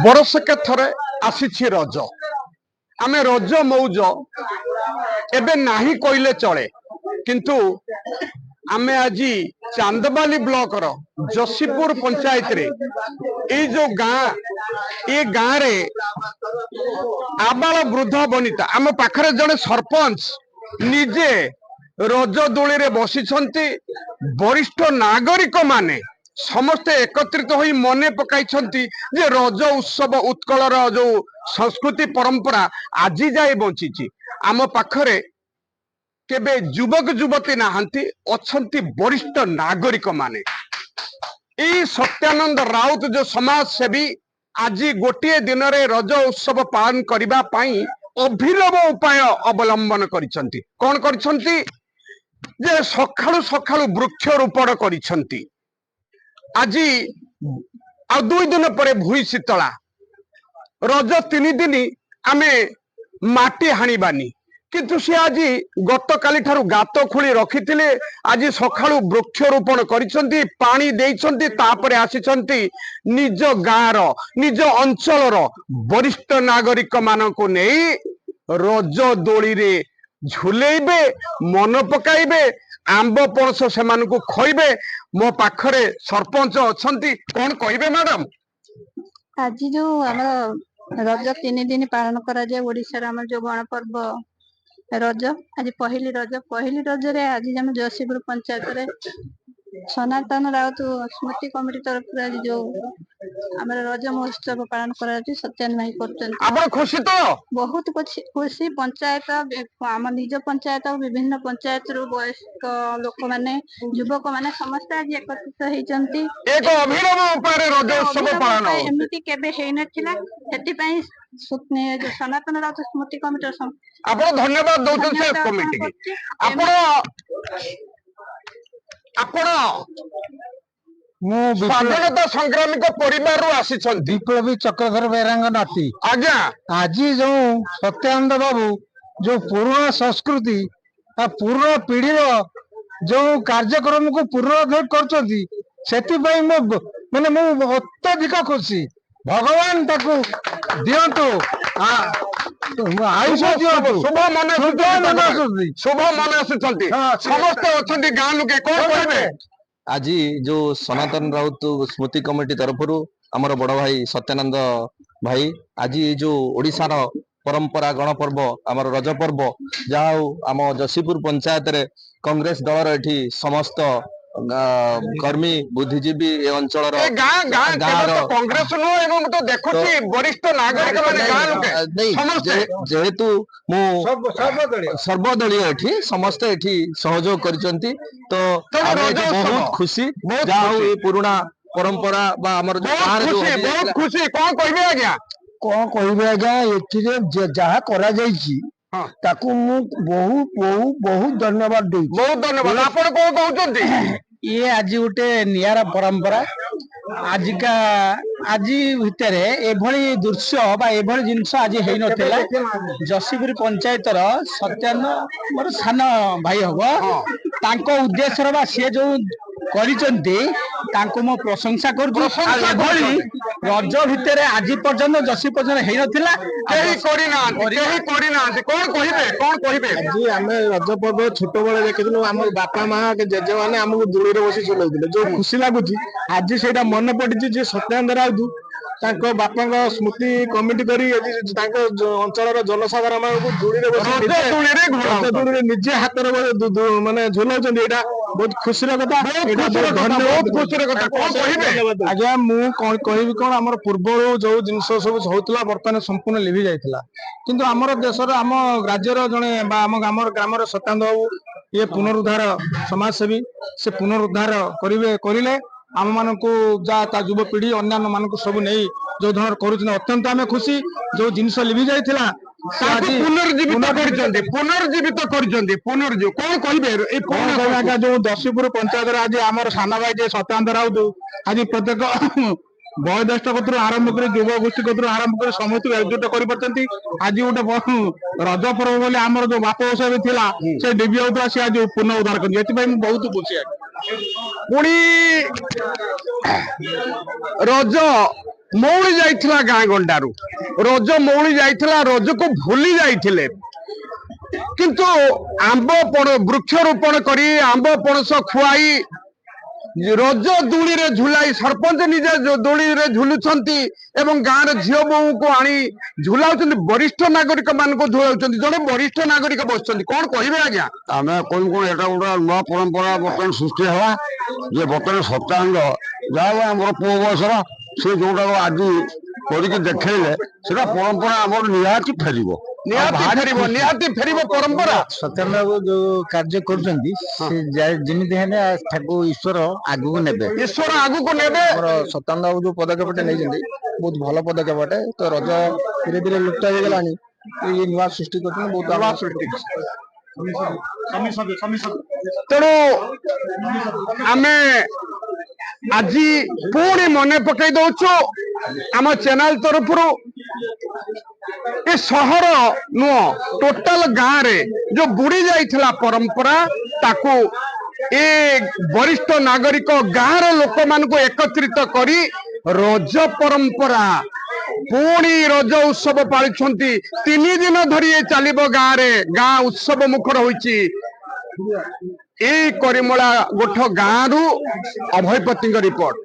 बरसके थरे आसी रज आमे रज मौज एबे नाही कहले चले किंतु आमे आज चांदबाली ब्लॉक रो जसीपुर पंचायत रे ये जो गाँ ये गाँ रे आबाल वृद्ध बनिता आम पाखरे जड़े सरपंच निजे रज दोली रे बसिछंती वरिष्ठ नागरिक माने समस्ते एकत्रित होई मने पकाइछंती जे रज उत्सव उत्कलर जो संस्कृति परंपरा आज जाए बंची आम पाखरे केबे युवक युवती नाहंती अछंती वरिष्ठ नागरिक माने ई सत्यानंद राउत जो समाज सेवी आज गोटे दिन रे रज उत्सव पालन करिबा पई अभिनव उपाय अवलंबन करिसंती कोन करिसंती जे सखाळु सखाळु वृक्षरोपण करिसंती आज आ 2 दिन पर भूई शीतला रज 3 दिन आमे माटी हाणीबानी किंतु सी आज गत काली ठारू गात खोली रखिथिले आज सखाळु वृक्षरोपण करिसंती पानी देइसंती तापरे आसीसंती निज गाँर निज अंचलर वरिष्ठ नागरिक मानको नेई रज दोली रे झुलेबे मन पकाइबे आंब पणस से खइबे मो पाखरे सरपंच अछंती कोन कहिबे मैडम आज जो हमर रज 3 दिन पालन करा जाय ओडिसा रे हमर जो गणपर्व रज आज पहली रज रे आज हम जसीपुर पंचायत रे सनातन राउत स्मृति कमिटी तरफ आज जो हमर रज महोत्सव पालन करा जाय सत्यान भाई करछन आपण खुशी तो बहुत खुशी पंचायत हम निज पंचायत विभिन्न पंचायत रु वयस्क लोक माने युवक माने समस्त आज एकत्रित हेचंती एक अभिनव उपाय रज उत्सव पालन एमिति केबे हेइ नथिला सेति पई जो सनातन राउत स्मृति कमिटी आपण धन्यवाद दउछन से कमिटी की आपण स्वाधीनता संग्रामी को परिवार विप्लवी चक्रधर बेरांग नाती आज्ञा आज जो सत्यानंद बाबू जो पुराना संस्कृति पुराना पीढ़ी जो कार्यक्रम को पूर्णोद्धार कर माने अत्यधिक खुशी भगवान ताकू दिंतु आयुष दिंतु शुभ मन समस्त अच्छे गाँ लोके कौन कहबे आज जो सनातन राउत स्मृति कमिटी तरफ आमर बड़ भाई सत्यानंद भाई आज जो ओडिशार परंपरा गणपर्व आमर रज पर्व जहाँ आम जसीपुर पंचायत रे कांग्रेस दलर एठी समस्त कर्मी बुद्धिजीवी अंचल कांग्रेस वरिष्ठ नागरिक जेहेतु सर्वदलीय एठी समस्त एठी सहयोग करिसंती तो बहुत खुशी जहाँ पुराना परंपरा बा हमर बहुत खुशी कौन कहबे आज्ञा कौन कहबे आज्ञा एथिरे जहाँ करा जाईची ताकू मु बहुत बहुत बहुत धन्यवाद देई बहुत धन्यवाद आपण को कहउचंती ये आज गोटे नियारा परंपरा आजिका आज भितर एभली दृश्य बा एभली जिनस आज हेई नथिला जसीपुर पंचायत सत्यान मोर सान भाई हबो तांको उद्देश्य बा से जो करिसंती तांको मो प्रशंसा करछु एभली रज भितर आज पर्यंत जसी पर्यंत हेई नथिला केही करिना कोन कहिबे आज आमे रज पर्व छोट बेले देखिलु हमर बापा मां के जेजे माने हमकु दुली रे बसी चलैथिले जो खुशी लागुची आज सेटा मन पडिची जे सत्यानंद राउत तांको बापांग स्मृति कमिटी करी अंचल जनसाधारण मानक दुली रे बसी निजे हाथ माने झुलाउछन्ती एटा बहुत खुशी कथा आज्ञा मु कहबी कौन आम पूर्व जो जिनस सब होता बर्तमान संपूर्ण लिभि जाइथिला किंतु आमर देशर आम राज्यर जड़े आम ग्रामर सत्यानंद बाबू ये पुनरुद्धार समाजसेवी से पुनरुद्धार करें आम मान जा युवपीढ़ी अन्य मानक सब नहीं जो धरण कर अत्यंत आम खुशी जो जिनस लिभि जाइथिला जो दशीपुर पंचायत आज आम साना भाई सत्यानंद राउत आज प्रत्येक वयोज्येष्ठ कतु आरंभ कर युव गोष्ठी कतु आरंभ कर समस्त एकजुट कर आज गोटे रज पर्व बोले आमर जो बाप बसा भी थिला से डेबी होता सी आज पुनः उद्धार कर बहुत खुशी पुणी रज ମଉଳି ଯାଇଥିଲା ଗାଁ ଗଣ୍ଡାରୁ, ରଜ ମଉଳି ଯାଇଥିଲା, ରଜକୁ ଭୁଲି ଯାଇଥିଲେ। କିନ୍ତୁ ଆମ୍ବ ବୃକ୍ଷରୋପଣ କରି ଆମ୍ବ ପଣସ ଖୁଆଇ ରଜ ଦୋଳିରେ ଝୁଲାଇ ସରପଞ୍ଚ ନିଜେ ଦୋଳିରେ ଝୁଲୁଛନ୍ତି ଏବଂ ଗାଁର ଝିଅ ବୋହୂଙ୍କୁ ଆଣି ଝୁଲାଉଛନ୍ତି, ବରିଷ୍ଠ ନାଗରିକ ମାନଙ୍କୁ ଝୁଲାଉଛନ୍ତି। ଜଣେ ବରିଷ୍ଠ ନାଗରିକ ବସିଛନ୍ତି, କଣ କହିବେ ଆଜ୍ଞା? ଆମେ କହିବୁ କଣ, ଏଟା ଗୋଟେ ନୂଆ ପରମ୍ପରା ବର୍ତ୍ତମାନ ସୃଷ୍ଟି ହେଲା ଯେ ବର୍ତ୍ତମାନ ସପ୍ତାହାନ୍ତ ଯାହା ଆମର ପୁଅ ବୟସର ସେ ଯୋଉଟାକୁ ଆଜି କରିକି ଦେଖେଇଲେ ସେଟା ପରମ୍ପରା ଆମର ନିହାତି ଫେରିବ। ନିହାତି ଫେରିବ ପରମ୍ପରା। ସତ୍ୟେନ୍ଦ୍ର ବାବୁ ଯୋଉ କାର୍ଯ୍ୟ କରୁଛନ୍ତି ସେ ଯେମିତି ହେଲେ ତାକୁ ଈଶ୍ୱର ଆଗକୁ ନେବେ। ଈଶ୍ୱର ଆଗକୁ ନେବେ। ଆମର ସତ୍ୟେନ୍ଦ୍ର ବାବୁ ଯୋଉ ପଦକ୍ଷେପଟେ ନେଇଛନ୍ତି ବହୁତ ଭଲ ପଦକ୍ଷେପଟେ। ତ ରଜ ଧୀରେ ଧୀରେ ଲୁପ୍ତ ହେଇଗଲାଣି, ଇଏ ନୂଆ ସୃଷ୍ଟି କରୁଛନ୍ତି, ବହୁତ ନୂଆ ସୃଷ୍ଟି। ତେଣୁ ଆମେ ଆଜି ପୁଣି ମନେ ପକେଇ ଦଉଛୁ ଆମ ଚ୍ୟାନେଲ ତରଫରୁ, ଏ ସହର ନୁହଁ ଟୋଟାଲ ଗାଁରେ ଯୋଉ ବୁଡି ଯାଇଥିଲା ପରମ୍ପରା, ତାକୁ ଏ ବରିଷ୍ଠ ନାଗରିକ ଗାଁର ଲୋକମାନଙ୍କୁ ଏକତ୍ରିତ କରି ରଜ ପରମ୍ପରା ପୁଣି ରଜ ଉତ୍ସବ ପାଳିଛନ୍ତି। 3 ଦିନ ଧରି ଚାଲିବ ଗାଁରେ, ଗାଁ ଉତ୍ସବ ମୁଖର ହୋଇଛି। ଏଇ କରିମଳା ଗୋଠ ଗାଁରୁ ଅଭୟପତିଙ୍କ ରିପୋର୍ଟ।